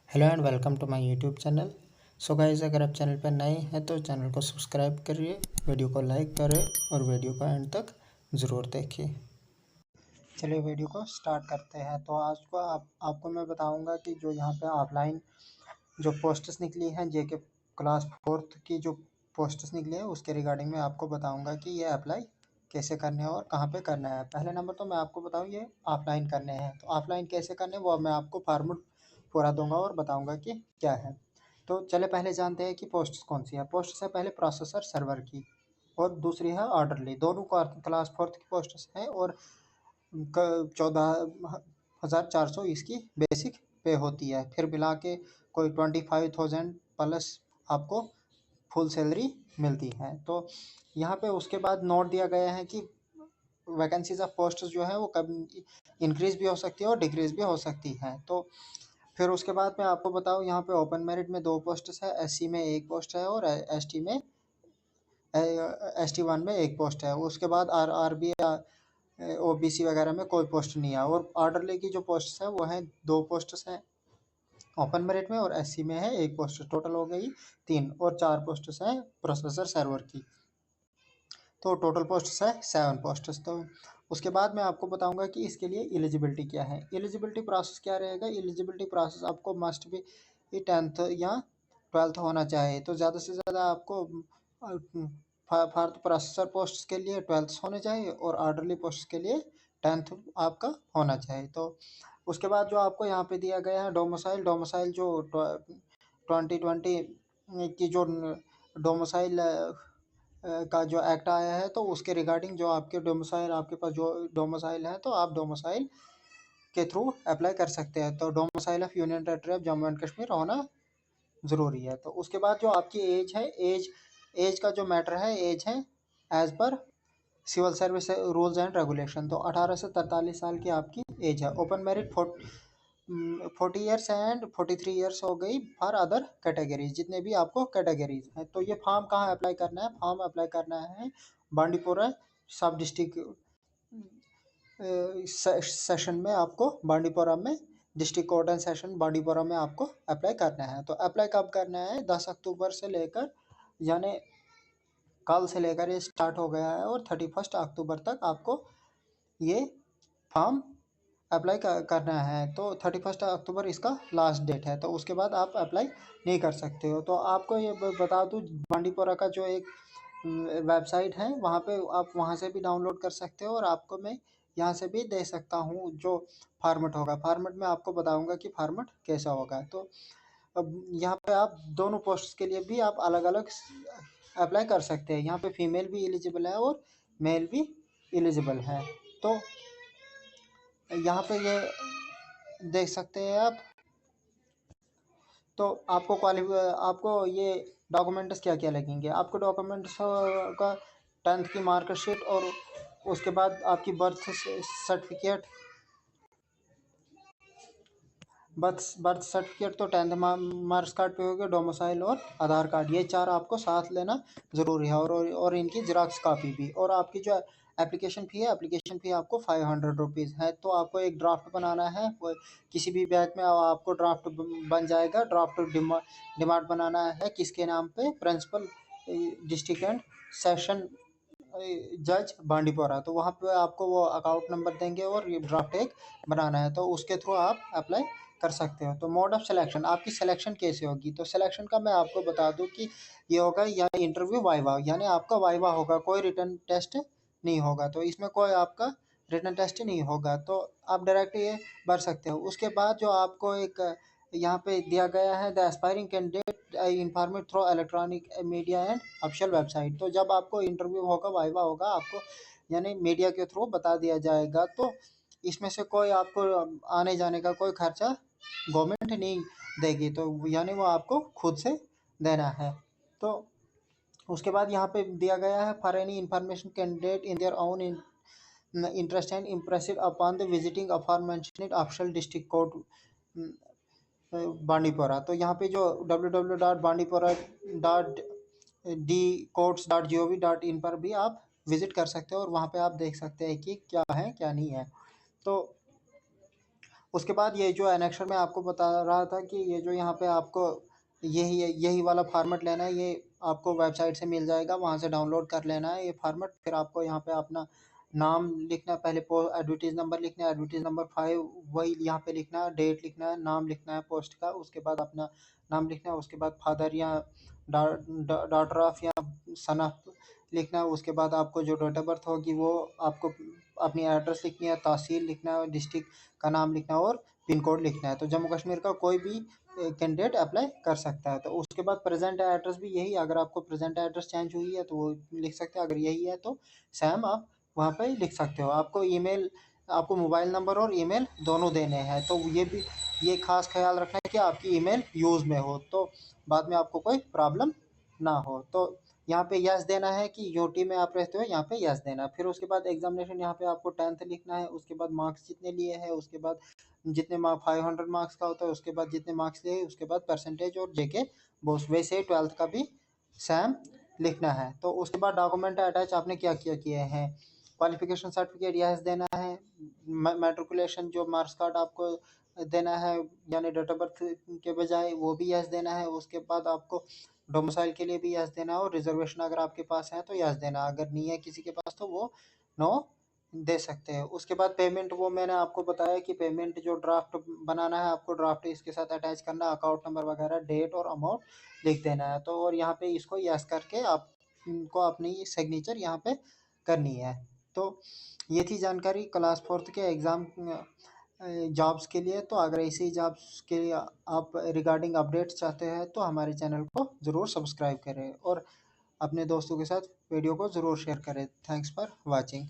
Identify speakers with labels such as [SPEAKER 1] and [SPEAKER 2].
[SPEAKER 1] Hello and welcome to my YouTube channel. So guys, अगर आप channel पर नए हैं तो चैनल को सब्सक्राइब करिए, वीडियो को लाइक करें और वीडियो को एंड तक ज़रूर देखिए। चलिए वीडियो को स्टार्ट करते हैं। तो आज को आपको मैं बताऊंगा कि जो यहाँ पे ऑफलाइन जो पोस्टर्स निकली हैं जेके क्लास 4th की जो पोस्टर्स निकली है उसके रिगार्डिंग में आपको बताऊंगा कि ये अप्लाई कैसे करने हैं और कहाँ पे करना है। पहले नंबर तो मैं आपको बताऊँ ये ऑफलाइन करने हैं, तो ऑफलाइन कैसे करने हैं वो मैं आपको फॉर्मूट पूरा दूंगा और बताऊंगा कि क्या है। तो चले पहले जानते हैं कि पोस्ट्स कौन सी है। पोस्ट्स है पहले प्रोसेसर सर्वर की और दूसरी है ऑर्डरली। दोनों क्लास 4th की पोस्ट्स हैं और 14,400 इसकी बेसिक पे होती है। फिर मिला के कोई 25,000 प्लस आपको फुल सैलरी मिलती है। तो यहाँ पे उसके बाद नोट दिया गया है कि वैकेंसीज ऑफ पोस्ट जो है वो कब इंक्रीज भी हो सकती है और डिक्रीज भी हो सकती है। तो फिर उसके बाद मैं आपको बताऊँ, यहाँ पे ओपन मेरिट में 2 पोस्ट है, एससी में 1 पोस्ट है और एसटी में ST1 में 1 पोस्ट है। उसके बाद आरआरबी ओबीसी वगैरह में कोई पोस्ट नहीं है। और ऑर्डरली की जो पोस्ट है वो है 2 पोस्ट हैं ओपन मेरिट में और एससी में है 1 पोस्ट। टोटल हो गई 3 और 4 पोस्ट हैं प्रोसेसर सर्वर की। तो टोटल पोस्ट है 7 पोस्ट। तो उसके बाद मैं आपको बताऊंगा कि इसके लिए एलिजिबिलिटी क्या है। एलिजिबिलिटी प्रोसेस क्या रहेगा। एलिजिबिलिटी प्रोसेस आपको मस्ट भी 10th या 12th होना चाहिए। तो ज़्यादा से ज़्यादा आपको फॉर प्रोसेसर पोस्ट के लिए 12th होने चाहिए और ऑर्डरली पोस्ट के लिए 10th आपका होना चाहिए। तो उसके बाद जो आपको यहाँ पे दिया गया है डोमिसाइल जो 2020 की जो डोमिसाइल का जो एक्ट आया है तो उसके रिगार्डिंग जो आपके डोमिसाइल आपके पास जो डोमिसाइल है तो आप डोमिसाइल के थ्रू अप्लाई कर सकते हैं। तो domicile of union territory of Jammu and Kashmir होना ज़रूरी है। तो उसके बाद जो आपकी एज है, एज का जो मैटर है, एज है एज पर civil service rules and regulation. तो 18 से 43 साल की आपकी एज है। Open merit 40 years and 43 years हो गई फॉर अदर कैटेगरीज, जितने भी आपको कैटेगरीज हैं। तो ये फॉर्म कहाँ अप्लाई करना है। फॉर्म अप्लाई करना है बांडीपोरा सब डिस्ट्रिक्ट सेशन में, आपको बांडीपोरा में district court and session Bandipora में आपको अप्लाई करना है। तो अप्लाई कब करना है, 10 अक्टूबर से लेकर, यानी कल से लेकर ये स्टार्ट हो गया है और 31 अक्टूबर तक आपको ये फॉर्म अप्लाई करना है। तो 31 अक्टूबर इसका लास्ट डेट है। तो उसके बाद आप अप्लाई नहीं कर सकते हो। तो आपको ये बता दूँ, बांडीपोरा का जो एक वेबसाइट है वहाँ पे आप वहाँ से भी डाउनलोड कर सकते हो और आपको मैं यहाँ से भी दे सकता हूँ जो फॉर्मेट होगा। फॉर्मेट में आपको बताऊँगा कि फॉर्मेट कैसा होगा। तो अब यहाँ पे आप दोनों पोस्ट के लिए भी आप अलग अलग अप्लाई कर सकते हैं। यहाँ पे फीमेल भी एलिजिबल है और मेल भी एलिजिबल है। तो यहाँ पे ये देख सकते हैं आप। तो आपको ये डॉक्यूमेंट्स क्या क्या लगेंगे। आपको डॉक्यूमेंट्स का 10th की मार्कशीट और उसके बाद आपकी सर्टिफिकेट बर्थ सर्टिफिकेट तो 10th मार्क्स कार्ड पे हो गया, डोमिसाइल और आधार कार्ड, ये 4 आपको साथ लेना ज़रूरी है। और इनकी जेरॉक्स कापी भी। और आपकी जो एप्लीकेशन फ़ी आपको 500 रुपीज़ है। तो आपको एक ड्राफ्ट बनाना है, किसी भी बैच में आपको ड्राफ्ट बन जाएगा। ड्राफ्ट डिमांड बनाना है किसके नाम पे, प्रिंसिपल डिस्ट्रिक्ट एंड सेशन जज बांडीपोरा। तो वहाँ पे आपको वो अकाउंट नंबर देंगे और ये ड्राफ्ट एक बनाना है। तो उसके थ्रू आप अप्लाई कर सकते हो। तो मोड ऑफ सिलेक्शन, आपकी सिलेक्शन कैसे होगी। तो सिलेक्शन का मैं आपको बता दूं कि ये होगा या इंटरव्यू वाइवा, यानी आपका वाइवा होगा, कोई रिटर्न टेस्ट नहीं होगा। तो इसमें कोई आपका रिटर्न टेस्ट नहीं होगा। तो आप डायरेक्ट ये भर सकते हो। उसके बाद जो आपको एक यहाँ पे दिया गया है, the aspiring candidate informed through electronic media and official website. तो जब आपको इंटरव्यू होगा, वाइवा होगा, आपको यानी मीडिया के थ्रू बता दिया जाएगा। तो इसमें से कोई आपको आने जाने का कोई खर्चा गवर्नमेंट नहीं देगी, तो यानी वो आपको खुद से देना है। तो उसके बाद यहाँ पे दिया गया है, for any information candidate in their own interest and impressive upon the visiting aforementioned official district court Bandipora. तो यहाँ पे जो www.bandipora.dcourts.gov.in पर भी आप विजिट कर सकते हो और वहाँ पे आप देख सकते हैं कि क्या है क्या नहीं है। तो उसके बाद ये जो एनेक्सर में आपको बता रहा था कि ये जो यहाँ पे आपको यही यही वाला फॉर्मेट लेना है, ये आपको वेबसाइट से मिल जाएगा, वहाँ से डाउनलोड कर लेना है ये फॉर्मेट। फिर आपको यहाँ पे अपना नाम लिखना है, पहले एडवर्टीज नंबर लिखना है, एडवर्टीज नंबर 5 वही यहाँ पे लिखना है, डेट लिखना है, नाम लिखना है पोस्ट का, उसके बाद अपना नाम लिखना है, उसके बाद फादर या डॉटर ऑफ या सन ऑफ लिखना है। उसके बाद आपको जो डेट ऑफ बर्थ होगी वो आपको अपनी एड्रेस लिखनी है, तहसील लिखना है, डिस्ट्रिक्ट का नाम लिखना है और पिन कोड लिखना है। तो जम्मू कश्मीर का कोई भी कैंडिडेट अप्लाई कर सकता है। तो उसके बाद प्रेजेंट एड्रेस भी यही, अगर आपको प्रेजेंट एड्रेस चेंज हुई है तो वो लिख सकते हैं, अगर यही है तो सेम आप वहाँ पे लिख सकते हो। आपको ईमेल, आपको मोबाइल नंबर और ईमेल दोनों देने हैं। तो ये भी, ये खास ख्याल रखना है कि आपकी ईमेल यूज़ में हो, तो बाद में आपको कोई प्रॉब्लम ना हो। तो यहाँ पे यस देना है कि यूटी में आप रहते हो, यहाँ पे यस देना है। फिर उसके बाद एग्जामिनेशन, यहाँ पे आपको 10th लिखना है, उसके बाद मार्क्स जितने लिए हैं, उसके बाद जितने 500 मार्क्स का होता है, उसके बाद जितने मार्क्स लिए, उसके बाद परसेंटेज और जेके बोस। वैसे ही 12th का भी सेम लिखना है। तो उसके बाद डॉक्यूमेंट अटैच आपने क्या क्या किए हैं, क्वालिफिकेशन सर्टिफिकेट यस देना है, मेट्रिकुलेशन जो मार्क्स कार्ड आपको देना है यानी डेट ऑफ बर्थ के बजाय वो भी यस देना है। उसके बाद आपको डोमिसाइल के लिए भी यस देना है, और रिजर्वेशन अगर आपके पास है तो यस देना, अगर नहीं है किसी के पास तो वो नो दे सकते हैं। उसके बाद पेमेंट, वो मैंने आपको बताया कि पेमेंट जो ड्राफ्ट बनाना है आपको, ड्राफ्ट इसके साथ अटैच करना, अकाउंट नंबर वगैरह, डेट और अमाउंट लिख देना है। तो और यहाँ पे इसको यस करके आपको अपनी सिग्नेचर यहाँ पे करनी है। तो ये थी जानकारी क्लास 4th के एग्ज़ाम जॉब्स के लिए। तो अगर ऐसे ही जॉब्स के लिए आप रिगार्डिंग अपडेट्स चाहते हैं तो हमारे चैनल को ज़रूर सब्सक्राइब करें और अपने दोस्तों के साथ वीडियो को ज़रूर शेयर करें। Thanks for watching.